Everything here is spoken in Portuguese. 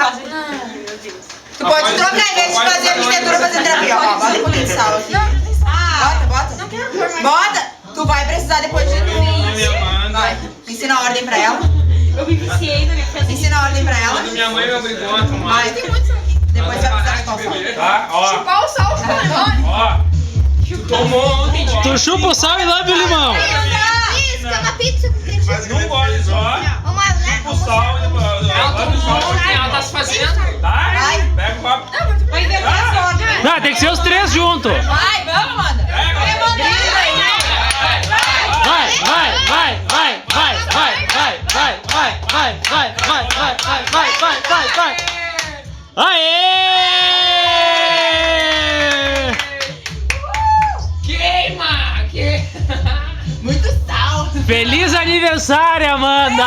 sal. Meu Deus. Tu pode trocar, em vez de fazer a mistura, fazer terapia. Ó, bota um pouquinho de sal aqui. Bota. Não quero pôr mais. Bota. Tu vai precisar depois de Vai. Ensina a ordem pra ela. Eu me viciei na minha casa. Ensina a ordem pra ela. Quando minha mãe me obrigou a tomar. Vai. Tem muito sal aqui. Depois vai precisar de calção. Tá? Ó. Qual o sal? Ó. Tomou ontem. Tu chupa o sal e lambe o limão. Isso, que é uma pizza com ketchup. Mas não gole só. Ô, mano, né? O sal e depois. Ela tomou ontem, ela tá se fazendo. Tá? Vai. Pega o copo. Vai inventar as ordens. Não, tem que ser os três juntos. Vai, vamos, Amanda. Vai. Aê! Queima! Muito sal. Feliz aniversário, Amanda!